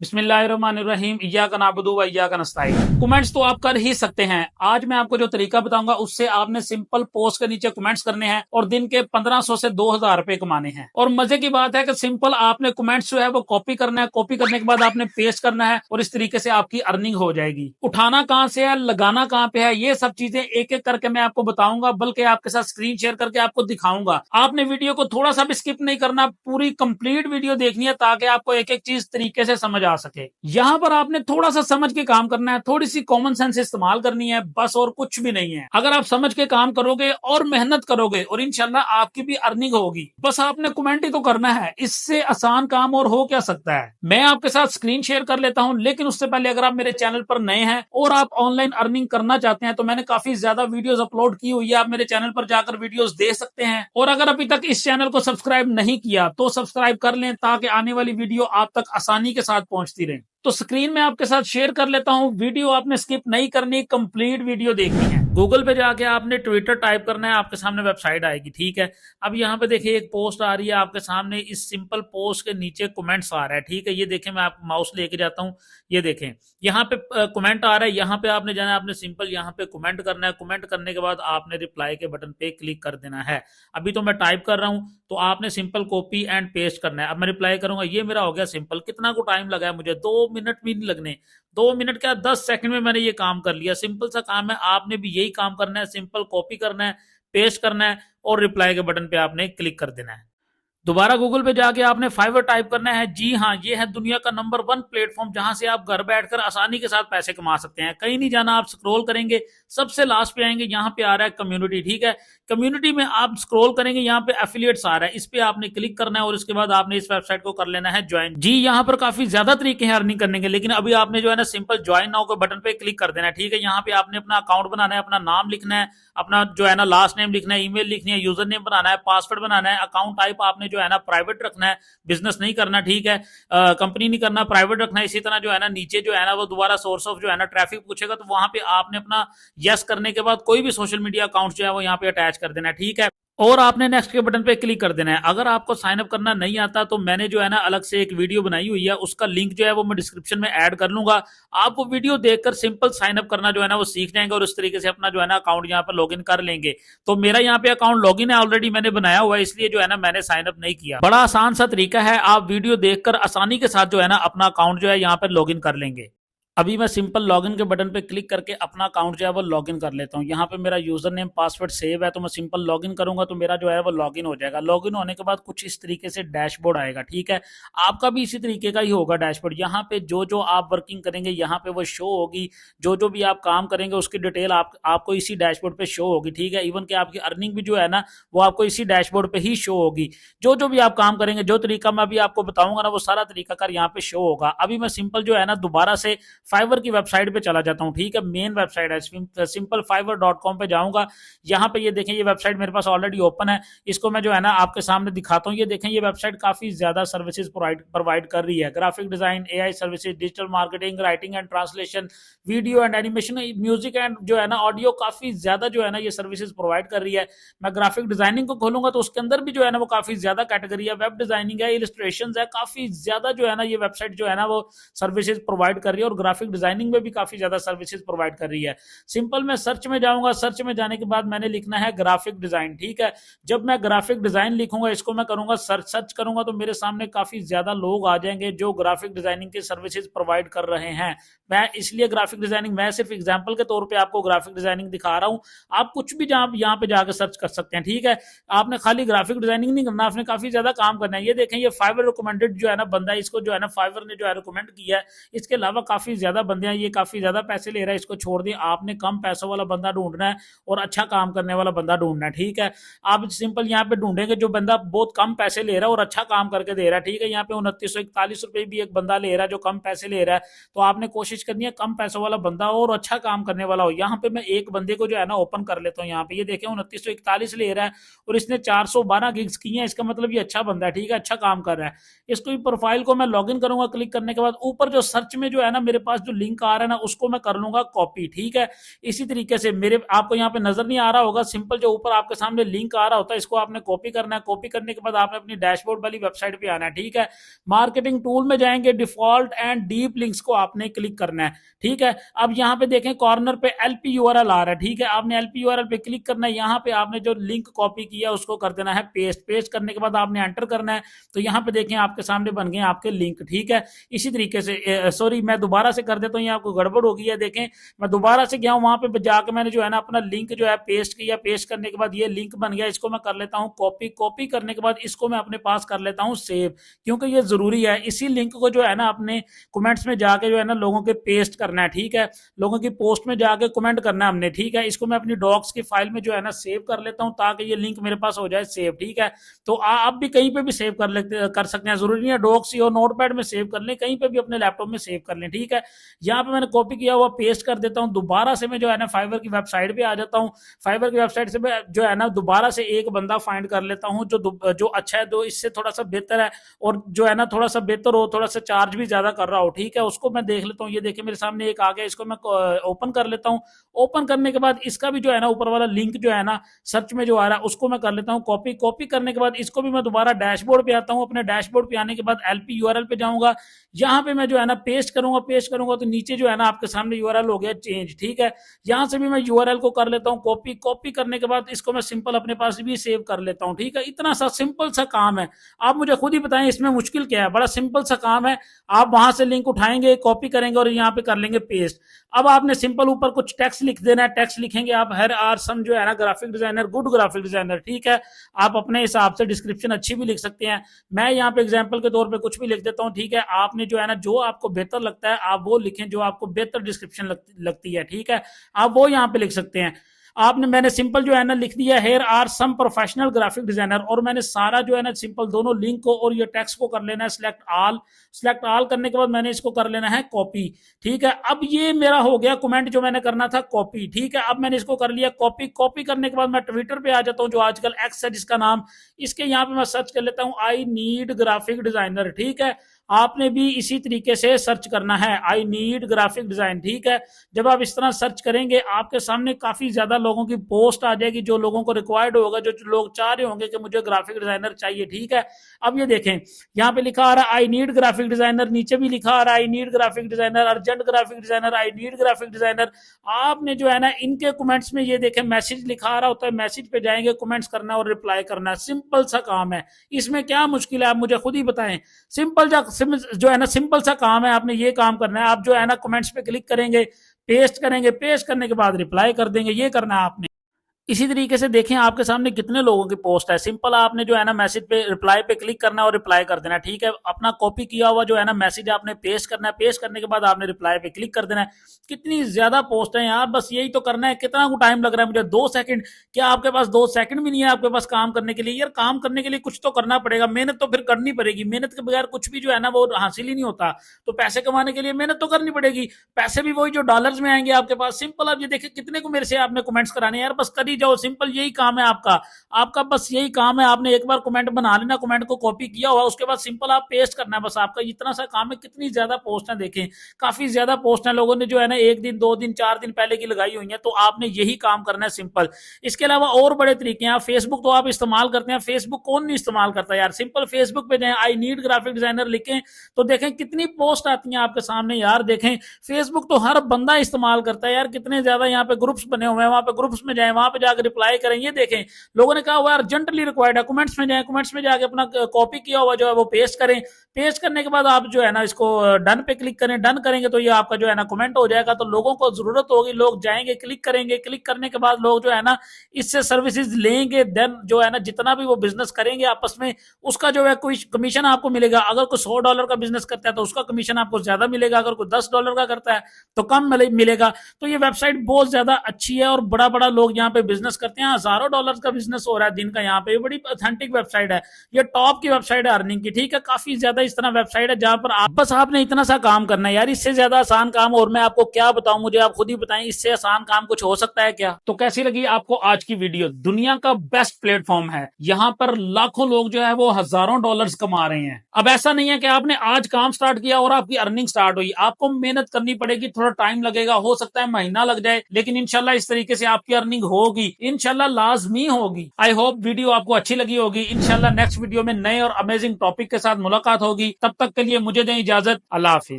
बिस्मिल्लाहिर्रहमानिर्रहीम इय्याका नअबुदु व इय्याका नस्तईन। कमेंट्स तो आप कर ही सकते हैं। आज मैं आपको जो तरीका बताऊंगा उससे आपने सिंपल पोस्ट के नीचे कमेंट्स करने हैं और दिन के 1500 से 2000 रुपए कमाने हैं। और मजे की बात है कि सिंपल आपने कमेंट्स जो है वो कॉपी करना है। कॉपी करने के बाद आपने पेस्ट करना है और इस तरीके से आपकी अर्निंग हो जाएगी। उठाना कहां से है, लगाना कहां पे है, ये सब चीजें एक एक करके मैं आपको बताऊंगा, बल्कि आपके साथ स्क्रीन शेयर करके आपको दिखाऊंगा। आपने वीडियो को थोड़ा सा भी स्किप नहीं करना, पूरी कंप्लीट वीडियो देखनी है ताकि आपको एक एक चीज तरीके से समझ आ सके। यहां पर आपने थोड़ा सा समझ के काम करना है, थोड़ी सी कॉमन सेंस इस्तेमाल करनी है, बस और कुछ भी नहीं है। अगर आप समझ के काम करोगे और मेहनत करोगे और इंशाल्लाह आपकी भी अर्निंग होगी। बस आपने कमेंट ही तो करना है, इससे आसान काम और हो क्या सकता है। मैं आपके साथ स्क्रीन शेयर कर लेता हूं, लेकिन उससे पहले अगर आप मेरे चैनल पर नए हैं और आप ऑनलाइन अर्निंग करना चाहते हैं तो मैंने काफी ज्यादा वीडियोस अपलोड की हुई है। आप मेरे चैनल पर जाकर वीडियोस देख सकते हैं। और अगर अभी तक इस चैनल को सब्सक्राइब नहीं किया तो सब्सक्राइब कर लें ताकि आने वाली वीडियो आप तक आसानी के साथ पहुंचती रहे। तो स्क्रीन में आपके साथ शेयर कर लेता हूं। वीडियो आपने स्किप नहीं करनी, कंप्लीट वीडियो देखनी है। गूगल पे जाके आपने ट्विटर टाइप करना है, आपके सामने वेबसाइट आएगी। ठीक है, अब यहाँ पे देखिए एक पोस्ट आ रही है आपके सामने। इस सिंपल पोस्ट के नीचे कमेंट्स आ रहा है। ठीक है, ये देखें, मैं आपको माउस लेके जाता हूँ, ये देखें यहाँ पे कमेंट आ रहा है। यहाँ पे आपने जाना है, आपने सिंपल यहाँ पे कमेंट करना है। कमेंट करने के बाद आपने रिप्लाई के बटन पे क्लिक कर देना है। अभी तो मैं टाइप कर रहा हूँ, तो आपने सिंपल कॉपी एंड पेस्ट करना है। अब मैं रिप्लाई करूंगा, ये मेरा हो गया सिंपल। कितना को टाइम लगा है मुझे, 2 मिनट भी नहीं लगने। 2 मिनट क्या, 10 सेकंड में मैंने ये काम कर लिया। सिंपल सा काम है, आपने भी यही काम करना है। सिंपल कॉपी करना है, पेस्ट करना है और रिप्लाई के बटन पे आपने क्लिक कर देना है। दोबारा गूगल पे जाके आपने फाइवर टाइप करना है। जी हाँ, ये है दुनिया का नंबर 1 प्लेटफॉर्म जहां से आप घर बैठकर आसानी के साथ पैसे कमा सकते हैं। कहीं नहीं जाना, आप स्क्रॉल करेंगे, सबसे लास्ट पे आएंगे, यहाँ पे आ रहा है कम्युनिटी। ठीक है, कम्युनिटी में आप स्क्रॉल करेंगे, यहाँ पे एफिलिएट्स आ रहा है, इस पे आपने क्लिक करना है और इसके बाद आपने इस वेबसाइट को कर लेना है ज्वाइन। जी, यहाँ पर काफी ज्यादा तरीके हैं अर्निंग करने के, लेकिन अभी आपने जो है ना सिंपल ज्वाइन नाउ के बटन पे क्लिक कर देना है। ठीक है, यहाँ पे आपने अपना अकाउंट बनाना है, अपना नाम लिखना है, अपना जो है ना लास्ट नेम लिखना है, ईमेल लिखनी है, यूजर नेम बनाना है, पासवर्ड बनाना है। अकाउंट टाइप आपने जो है ना प्राइवेट रखना है, बिजनेस नहीं करना। ठीक है, कंपनी नहीं करना, प्राइवेट रखना है। इसी तरह जो है ना नीचे जो है ना वो दोबारा सोर्स ऑफ जो है ना ट्रैफिक पूछेगा, तो वहां पे आपने अपना यस करने के बाद कोई भी सोशल मीडिया अकाउंट जो है वो यहाँ पे अटैच कर देना है। ठीक है, और आपने नेक्स्ट के बटन पे क्लिक कर देना है। अगर आपको साइन अप करना नहीं आता तो मैंने जो है ना अलग से एक वीडियो बनाई हुई है, उसका लिंक जो है वो मैं डिस्क्रिप्शन में ऐड कर लूंगा। आप वो वीडियो देखकर सिंपल साइन अप करना जो है ना वो सीख जाएंगे और उस तरीके से अपना जो है ना अकाउंट यहाँ पर लॉगिन कर लेंगे। तो मेरा यहाँ पे अकाउंट लॉगिन है, ऑलरेडी मैंने बनाया हुआ है, इसलिए जो है ना मैंने साइन अप नहीं किया। बड़ा आसान सा तरीका है, आप वीडियो देखकर आसानी के साथ जो है ना अपना अकाउंट जो है यहाँ पर लॉगिन कर लेंगे। अभी मैं सिंपल लॉगिन के बटन पे क्लिक करके अपना अकाउंट जो है वो लॉगिन कर लेता हूँ। यहाँ पे मेरा यूजर नेम पासवर्ड सेव है, तो मैं सिंपल लॉगिन करूंगा तो मेरा जो है वो लॉगिन हो जाएगा। लॉगिन होने के बाद कुछ इस तरीके से डैशबोर्ड आएगा। ठीक है, आपका भी इसी तरीके का ही होगा डैशबोर्ड। यहाँ पे जो जो आप वर्किंग करेंगे यहाँ पे वो शो होगी, जो जो भी आप काम करेंगे उसकी डिटेल आपको इसी डैशबोर्ड पे शो होगी। ठीक है, इवन कि आपकी अर्निंग भी जो है ना वो आपको इसी डैशबोर्ड पे ही शो होगी। जो जो भी आप काम करेंगे, जो तरीका मैं अभी आपको बताऊंगा ना वो सारा तरीका कर यहाँ पे शो होगा। अभी मैं सिंपल जो है ना दोबारा से फाइवर की वेबसाइट पे चला जाता हूं। ठीक है, मेन वेबसाइट है simplefiverr.com पे जाऊंगा। यहाँ पे ये देखें, ये वेबसाइट मेरे पास ऑलरेडी ओपन है। इसको मैं जो है ना आपके सामने दिखाता हूँ। ये देखें, ये वेबसाइट काफी ज्यादा सर्विसेज प्रोवाइड कर रही है। Graphic design, AI services, digital marketing, writing and translation, video and animation, music and जो है ना ऑडियो, काफी ज्यादा जो है ना ये सर्विसेज प्रोवाइड कर रही है। मैं ग्राफिक डिजाइनिंग को खोलूंगा तो उसके अंदर भी जो है ना वो काफी ज्यादा कैटेगरी है। वेब डिजाइनिंग है, इलस्ट्रेशन है, काफी ज्यादा जो है ना ये वेबसाइट जो है ना वो सर्विसेज प्रोवाइड कर रही है और ग्राफिक डिजाइनिंग में भी काफी ज्यादा सर्विसेज प्रोवाइड कर रही है। सिंपल मैं सर्च में जाऊंगा, सर्च में जाने के बाद मैंने लिखना है ग्राफिक डिजाइन। ठीक है, जब मैं ग्राफिक डिजाइन लिखूंगा, इसको मैं करूंगा सर्च करूंगा तो मेरे सामने काफी ज्यादा लोग आ जाएंगे जो ग्राफिक डिजाइनिंग की सर्विसेज प्रोवाइड कर रहे हैं। मैं इसलिए ग्राफिक डिजाइनिंग, मैं सिर्फ एग्जाम्पल के तौर पर आपको ग्राफिक डिजाइनिंग दिखा रहा हूं। आप कुछ भी यहाँ पे जाकर सर्च कर सकते हैं। ठीक है, आपने खाली ग्राफिक डिजाइनिंग नहीं करना, आपने काफी ज्यादा काम करना है। ये देखें, ये फाइवर रिकमेंडेड जो है ना बंदा, इसको जो है ना फाइवर ने जो है रिकमेंड किया है। इसके अलावा काफी ज्यादा बंदे हैं, ये काफी ज्यादा पैसे ले रहा है, इसको छोड़ दिए। आपने कम पैसों वाला बंदा ढूंढना है और अच्छा काम करने वाला बंदा ढूंढना है। ठीक है, आप सिंपल यहाँ पे ढूंढेंगे जो बंदा बहुत कम पैसे ले रहा है और अच्छा काम करके दे रहा है। ठीक है, यहाँ पे 2941 रुपए भी एक बंदा ले रहा है जो कम पैसे ले रहा है। तो आपने कोशिश करनी है कम पैसों वाला बंदा और अच्छा काम करने वाला हो। यहाँ पे मैं एक बंदे को जो है ना ओपन कर लेता हूँ। यहाँ पे ये देखें, 2941 ले रहा है और इसने 412 गिग्स की है। इसका मतलब ये अच्छा बंदा है। ठीक है, अच्छा काम कर रहा है। इसको प्रोफाइल को मैं लॉगिन करूंगा। क्लिक करने के बाद ऊपर जो सर्च में जो है ना मेरे पास जो लिंक आ रहा है ना उसको मैं कर लूंगा कॉपी। ठीक है, इसी तरीके से मेरे आपको यहाँ पे नजर नहीं आ रहा होगा, सिंपल जो ऊपर आपके सामने लिंक आ रहा होता है इसको आपने कॉपी करना है। कॉपी करने के बाद आपने अपनी डैशबोर्ड वाली वेबसाइट पे आना है। ठीक है, मार्केटिंग टूल में जाएंगे, डिफॉल्ट एंड डीप लिंक्स को आपने क्लिक करना है। ठीक है, अब यहाँ पे देखें कॉर्नर पे एलपी यूआरएल आ रहा है। ठीक है, आपने एलपी यूआरएल पे क्लिक करना है। यहाँ पे आपने जो लिंक कॉपी किया उसको कर देना है पेस्ट। पेस्ट करने के बाद आपने एंटर करना है। तो यहाँ पे देखें आपके सामने बन गए आपके लिंक। ठीक है, इसी तरीके से सॉरी मैं दोबारा से कर देता हूँ, ये आपको गड़बड़ हो गई है। देखें मैं दोबारा से गया हूँ, वहां पे जाकर मैंने जो है ना अपना लिंक जो है पेस्ट किया। पेस्ट करने के बाद ये लिंक बन गया, इसको मैं कर लेता हूँ कॉपी। कॉपी करने के बाद इसको मैं अपने पास कर लेता हूँ सेव, क्योंकि ये जरूरी है। इसी लिंक को जो है ना अपने कमेंट्स में जाके जो है ना लोगों के पेस्ट करना है। ठीक है, लोगों की पोस्ट में जाके कमेंट करना है हमने। ठीक है, इसको मैं अपनी डॉक्स की फाइल में जो है ना सेव कर लेता हूँ ताकि ये लिंक मेरे पास हो जाए सेव। ठीक है, तो आप भी कहीं पे भी सेव कर सकते हैं, जरूरी नहीं है डॉक्स और नोटपैड में सेव कर लें, कहीं पे भी अपने लैपटॉप में सेव कर लें। ठीक है, यहाँ पे मैंने कॉपी किया हुआ पेस्ट कर देता हूँ। दोबारा से मैं जो है ना फाइवर की वेबसाइट पे आ जाता हूँ। फाइवर की वेबसाइट से मैं जो है ना दोबारा से एक बंदा फाइंड कर लेता हूँ जो अच्छा है, जो इससे थोड़ा सा बेहतर है और जो है ना थोड़ा सा बेहतर हो, थोड़ा सा चार्ज भी ज्यादा कर रहा हो। ठीक है, उसको मैं देख लेता हूँ। ये देखिए मेरे सामने एक आ गया, इसको मैं ओपन कर लेता हूँ। ओपन करने के बाद इसका भी जो है ना ऊपर वाला लिंक जो है ना सर्च में जो आ रहा है उसको मैं कर लेता हूँ कॉपी। कॉपी करने के बाद इसको भी मैं दोबारा डैशबोर्ड पे आता हूँ। अपने डैशबोर्ड पे आने के बाद एलपी यूआरएल पे जाऊंगा, यहाँ पे मैं जो है ना पेस्ट करूंगा। पेस्ट करूंगा तो नीचे जो है ना आपके सामने यूआरएल हो गया चेंज। ठीक है, यहाँ से भी मैं यूआरएल को कर लेता हूँ कॉपी। कॉपी करने के बाद इसको मैं सिंपल अपने पास भी सेव कर लेता हूँ। ठीक है, इतना सा सिंपल सा काम है। आप मुझे खुद ही बताएं इसमें मुश्किल क्या है, बड़ा सिंपल सा काम है। आप वहां से लिंक उठाएंगे, कॉपी करेंगे और यहाँ पे कर लेंगे पेस्ट। अब आपने सिंपल ऊपर कुछ टेक्स्ट लिख देना है। टेक्स्ट लिखेंगे आप हर आर सम जो है ना graphic designer, good graphic designer. ठीक है, आप अपने हिसाब से डिस्क्रिप्शन अच्छी भी लिख सकते हैं, मैं यहाँ पे एग्जांपल के तौर पे कुछ भी लिख देता हूँ। ठीक है, आपने जो है ना जो आपको बेहतर लगता है आप वो लिखें, जो आपको बेहतर डिस्क्रिप्शन लगती है। ठीक है, आप वो यहाँ पे लिख सकते हैं। मैंने सिंपल जो है ना लिख दिया here are some professional graphic designer, और मैंने सारा जो है ना सिंपल दोनों लिंक को और ये टेक्स्ट को कर लेना है सिलेक्ट ऑल। सिलेक्ट ऑल करने के बाद मैंने इसको कर लेना है कॉपी। ठीक है, अब ये मेरा हो गया कमेंट जो मैंने करना था कॉपी। ठीक है, अब मैंने इसको कर लिया कॉपी। कॉपी करने के बाद मैं ट्विटर पे आ जाता हूँ, जो आजकल एक्स है जिसका नाम, इसके यहाँ पे मैं सर्च कर लेता हूँ आई नीड ग्राफिक डिजाइनर। ठीक है, आपने भी इसी तरीके से सर्च करना है आई नीड ग्राफिक डिजाइन। ठीक है, जब आप इस तरह सर्च करेंगे आपके सामने काफी ज्यादा लोगों की पोस्ट आ जाएगी, जो लोगों को रिक्वायर्ड होगा, जो लोग चाह रहे होंगे कि मुझे ग्राफिक डिजाइनर चाहिए। ठीक है, अब ये देखें यहाँ पे लिखा आ रहा है आई नीड ग्राफिक डिजाइनर, नीचे भी लिखा आ रहा है I need graphic designer, urgent graphic designer, I need graphic designer. आपने जो है ना इनके कमेंट्स में ये देखें मैसेज लिखा आ रहा होता है, मैसेज पे जाएंगे, कमेंट्स करना और रिप्लाई करना। सिंपल सा काम है, इसमें क्या मुश्किल है आप मुझे खुद ही बताएं। सिंपल जो है ना सिंपल सा काम है, आपने ये काम करना है। आप जो है ना कमेंट्स पे क्लिक करेंगे, पेस्ट करेंगे, पेस्ट करने के बाद रिप्लाई कर देंगे, ये करना है आपने। इसी तरीके से देखें आपके सामने कितने लोगों की पोस्ट है। सिंपल आपने जो है ना मैसेज पे रिप्लाई पे क्लिक करना और रिप्लाई कर देना। ठीक है, अपना कॉपी किया हुआ जो है ना मैसेज आपने पेस्ट करना है। पेस्ट करने के बाद आपने रिप्लाई पे क्लिक कर देना है। कितनी ज्यादा पोस्ट है यार, बस यही तो करना है। कितना टाइम लग रहा है मुझे, 2 सेकंड। क्या आपके पास 2 सेकंड भी नहीं है आपके पास काम करने के लिए? यार काम करने के लिए कुछ तो करना पड़ेगा, मेहनत तो फिर करनी पड़ेगी। मेहनत के बगैर कुछ भी जो है ना वो हासिल ही नहीं होता। तो पैसे कमाने के लिए मेहनत तो करनी पड़ेगी, पैसे भी वही जो डॉलर्स में आएंगे आपके पास। सिंपल आप ये देखिए कितने को मेरे से आपने कमेंट्स कराने, यार बस कर ही जाओ। सिंपल यही काम है आपका, आपका बस यही काम है। आपने एक बार कमेंट बना लेना, कमेंट को कॉपी किया हुआ, उसके बाद सिंपल आप पेस्ट करना है, बस आपका इतना सा काम है। कितनी ज्यादा पोस्ट है देखें, काफी ज्यादा पोस्ट है। लोगों ने जो है ना 1 दिन 2 दिन 4 दिन पहले की लगाई हुई है, तो आपने यही काम करना है सिंपल। इसके अलावा और बड़े तरीके हैं। फेसबुक तो आप इस्तेमाल करते हैं, फेसबुक कौन नहीं इस्तेमाल करता यार। सिंपल फेसबुक पे जाए आई नीड ग्राफिक डिजाइनर लिखें तो देखें कितनी पोस्ट आती है आपके सामने। यार देखें फेसबुक तो हर बंदा इस्तेमाल करता है यार, कितने ज्यादा यहाँ पे ग्रुप्स बने हुए हैं। वहां पे ग्रुप्स में जाए, वहां पे जाकर रिप्लाई करें। ये देखें लोगों ने कहा हुआ अर्जेंटली रिक्वायर्ड है, कमेंट्स में जाए, कमेंट्स में जाके अपना कॉपी किया हुआ जो है वो पेस्ट करें। पेस्ट करने के बाद आप जो है ना इसको डन पे क्लिक करें। डन करेंगे तो ये आपका जो है ना कमेंट हो जाएगा। तो लोगों को जरूरत होगी, लोग जाएंगे, क्लिक करेंगे। क्लिक करने के बाद लोग जो है ना इससे सर्विसेज लेंगे, देन जो है ना जितना भी वो बिजनेस करेंगे आपस में, उसका जो है कोई कमीशन आपको मिलेगा। अगर कोई $100 का बिजनेस करता है तो उसका कमीशन आपको ज्यादा मिलेगा, अगर कोई $10 का करता है तो कम मिलेगा। तो ये वेबसाइट बहुत ज्यादा अच्छी है और बड़ा बड़ा लोग यहाँ पे बिजनेस करते हैं, हजारों डॉलर का बिजनेस हो रहा है दिन का यहाँ पे। बड़ी ऑथेंटिक वेबसाइट है, ये टॉप की वेबसाइट है अर्निंग की, ठीक है। काफी ज्यादा इस तरह वेबसाइट है जहां पर बस आपने इतना सा काम करना है यार, इससे ज्यादा आसान काम और मैं आपको क्या बताऊं, मुझे आप खुद ही बताएं, इससे आसान काम कुछ हो सकता है क्या? तो कैसी लगी आपको आज की वीडियो? दुनिया का बेस्ट प्लेटफॉर्म है, यहाँ पर लाखों लोग जो है वो हजारों डॉलर्स कमा रहे हैं। अब ऐसा नहीं है कि आपने आज काम स्टार्ट किया और आपकी अर्निंग स्टार्ट हुई, आपको मेहनत करनी पड़ेगी, थोड़ा टाइम लगेगा, हो सकता है महीना लग जाए, लेकिन इंशाल्लाह इस तरीके से आपकी अर्निंग होगी, इंशाल्लाह लाजमी होगी। आई होप वीडियो आपको अच्छी लगी होगी। इंशाल्लाह नेक्स्ट वीडियो में नए और अमेजिंग टॉपिक के साथ मुलाकात होगी। तब तक के लिए मुझे दें इजाजत। अल्लाह हाफिज।